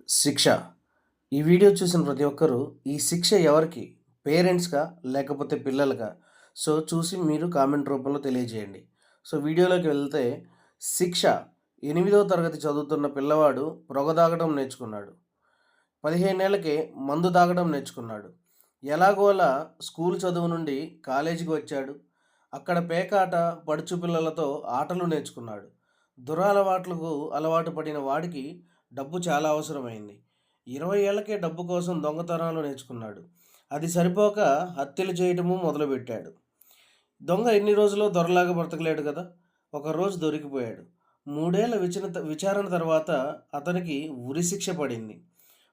శిక్ష. ఈ వీడియో చూసిన ప్రతి ఒక్కరూ ఈ శిక్ష ఎవరికి? పేరెంట్స్‌కా? లేకపోతే పిల్లలకా? సో, చూసి మీరు కామెంట్ రూపంలో తెలియజేయండి. సో, వీడియోలోకి వెళ్తే శిక్ష 8వ తరగతి చదువుతున్న పిల్లవాడు పొగ తాగడం నేర్చుకున్నాడు. 15 ఏళ్లకే మందు తాగడం నేర్చుకున్నాడు. ఎలాగోలా స్కూల్ చదువు నుండి కాలేజీకి వచ్చాడు. అక్కడ పేకాట, పడుచు పిల్లలతో ఆటలు నేర్చుకున్నాడు. దురలవాట్లకు అలవాటు పడిన వాడికి డబ్బు చాలా అవసరమైంది. 20 ఏళ్లకే డబ్బు కోసం దొంగతనాలు నేర్చుకున్నాడు. అది సరిపోక హత్యలు చేయటము మొదలుపెట్టాడు. దొంగ ఎన్ని రోజులో దొరలాగా బ్రతకలేడు కదా! ఒకరోజు దొరికిపోయాడు. 3 ఏళ్ల విచారణ తర్వాత అతనికి ఉరిశిక్ష పడింది.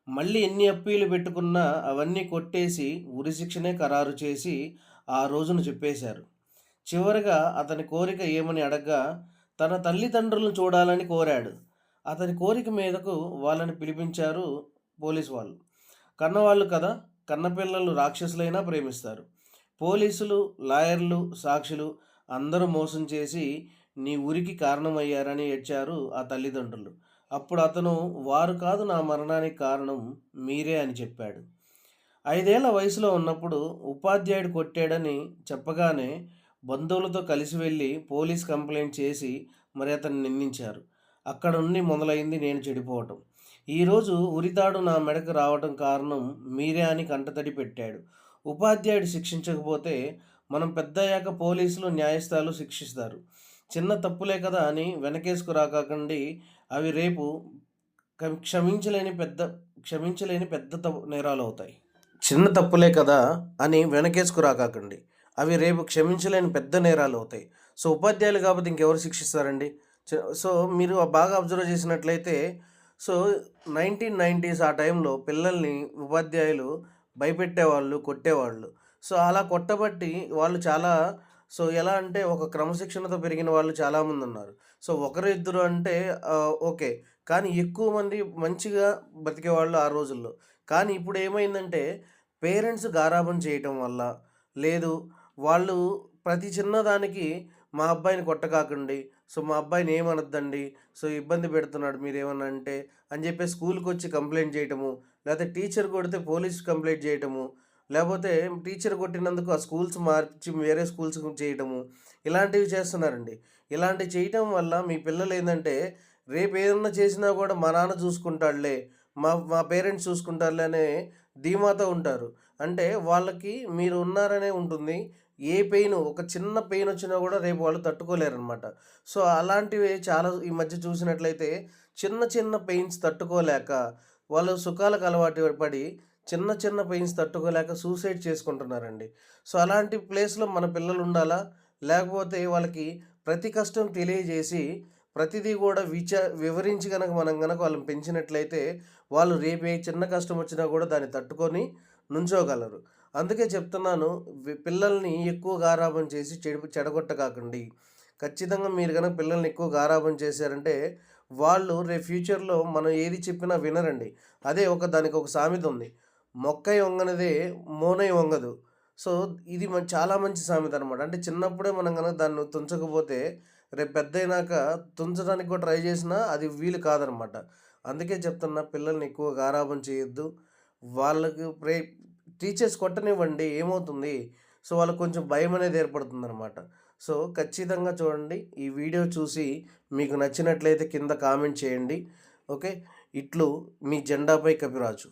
మళ్ళీ ఎన్ని అప్పీలు పెట్టుకున్నా అవన్నీ కొట్టేసి ఉరిశిక్షనే ఖరారు చేసి ఆ రోజును చెప్పేశారు. చివరగా అతని కోరిక ఏమని అడగ్గా తన తల్లిదండ్రులను చూడాలని కోరాడు. అతని కోరిక మీదకు వాళ్ళని పిలిపించారు పోలీసు వాళ్ళు. కన్నవాళ్ళు కదా! కన్నపిల్లలు రాక్షసులైనా ప్రేమిస్తారు. పోలీసులు, లాయర్లు, సాక్షులు అందరూ మోసం చేసి నీ ఉరికి కారణమయ్యారని ఏడ్చారు ఆ తల్లిదండ్రులు. అప్పుడు అతను వారు కాదు నా మరణానికి కారణం మీరే అని చెప్పాడు. 5 ఏళ్ల వయసులో ఉన్నప్పుడు ఉపాధ్యాయుడు కొట్టాడని చెప్పగానే బంధువులతో కలిసి వెళ్ళి పోలీస్ కంప్లైంట్ చేసి మరి అతన్ని నిందించారు. అక్కడ నుండి మొదలైంది నేను చెడిపోవటం. ఈరోజు ఉరితాడు నా మెడకు రావటం కారణం మీరే అని కంటతడి పెట్టాడు. ఉపాధ్యాయుడు శిక్షించకపోతే మనం పెద్దయ్యాక పోలీసులు, న్యాయస్థానాలు శిక్షిస్తారు. చిన్న తప్పులే కదా అని వెనకేసుకు రాకండి. అవి రేపు క్షమించలేని పెద్ద నేరాలవుతాయి. చిన్న తప్పులే కదా అని వెనకేసుకు రాకండి. అవి రేపు క్షమించలేని పెద్ద నేరాలవుతాయి. సో, ఉపాధ్యాయులు కాబట్టి ఇంకెవరు శిక్షిస్తారండి? సో, మీరు బాగా అబ్జర్వ్ చేసినట్లయితే సో, 1990s ఆ టైంలో పిల్లల్ని ఉపాధ్యాయులు భయపెట్టేవాళ్ళు, కొట్టేవాళ్ళు. సో, అలా కొట్టబట్టి వాళ్ళు చాలా ఎలా అంటే ఒక క్రమశిక్షణతో పెరిగిన వాళ్ళు చాలామందున్నారు. సో, ఒకరు ఇద్దరు అంటే ఓకే. కానీ ఎక్కువ మంది మంచిగా బతికేవాళ్ళు ఆ రోజుల్లో. కానీ ఇప్పుడు ఏమైందంటే పేరెంట్స్ గారాబం చేయటం వల్ల, లేదు వాళ్ళు ప్రతి చిన్నదానికి మా అబ్బాయిని కొట్టకాకండి. సో, మా అబ్బాయిని ఏమనొద్దండి. సో, ఇబ్బంది పెడుతున్నాడు మీరేమన్నా అంటే అని చెప్పేసి స్కూలుకొచ్చి కంప్లెయింట్ చేయటము, లేకపోతే టీచర్ కొడితే పోలీస్ కంప్లెయింట్ చేయటము, లేపోతే టీచర్ కొట్టినందుకు ఆ స్కూల్స్ మార్చి వేరే స్కూల్స్‌కి చేయటము, ఇలాంటివి చేస్తున్నారండి. ఇలాంటివి చేయటం వల్ల మీ పిల్లలేందంటే రేపేదన్నా చేసినా కూడా మా నాన్న చూసుకుంటాడులే, మా మా పేరెంట్స్ చూసుకుంటారులే అనే ధీమాతో ఉంటారు. అంటే వాళ్ళకి మీరు ఉన్నారనే ఉంటుంది. ఏ పెయిను ఒక చిన్న పెయినొచ్చినా గూడా రేపు వాళ్ళు తట్టుకోలేరనమాట. సో, అలాంటివి చాలా ఈ మధ్య చూసినట్లయితే చిన్న చిన్న పెయిన్స్ తట్టుకోలేక వాళ్ళు సుఖాలకు అలవాటు పడి చిన్న చిన్న పెయిన్స్ తట్టుకోలేక సూసైడ్ చేసుకుంటున్నారండి. సో, అలాంటి ప్లేస్‌లో మన పిల్లలుండాలా? లేకపోతే వాళ్ళకి ప్రతి కష్టం తెలియజేసి ప్రతిదీ గూడా వివరించి మనం గనక వాళ్ళని పెంచినట్లయితే వాళ్ళు రేపు ఏ చిన్న కష్టం వచ్చినా గూడా దాన్ని తట్టుకొని నుంచోగలరు. అందుకే చెప్తున్నాను పిల్లల్ని ఎక్కువ గారాబం చేసి చెడగొట్టకాకండి. ఖచ్చితంగా మీరు గనక పిల్లల్ని ఎక్కువ గారాబం చేశారంటే వాళ్ళు రేపు ఫ్యూచర్‌లో మనం ఏది చెప్పినా వినరండి. అదే దానికి ఒక సామెత ఉంది. "మొక్కై వంగనిదే మోనై వంగదు." సో, ఇది చాలా మంచి సామెత అనమాట. అంటే చిన్నప్పుడే మనం గనక దాన్ని తుంచకపోతే రేపు పెద్దయినాక తుంచడానికి కూడా ట్రై చేసినా అది వీలు కాదనమాట. అందుకే చెప్తున్నా పిల్లల్ని ఎక్కువ గారాబం చేయొద్దు. వాళ్ళకి టీచర్స్ కొట్టనివ్వండి ఏమవుతుంది? సో, వాళ్ళకి కొంచెం భయమనేది ఏర్పడుతుందనమాట. సో, ఖచ్చితంగా చూడండి. ఈ వీడియో చూసి మీకు నచ్చినట్లయితే కింద కామెంట్ చేయండి. ఓకే. ఇట్లు మీ జెండాపై కపిరాజు.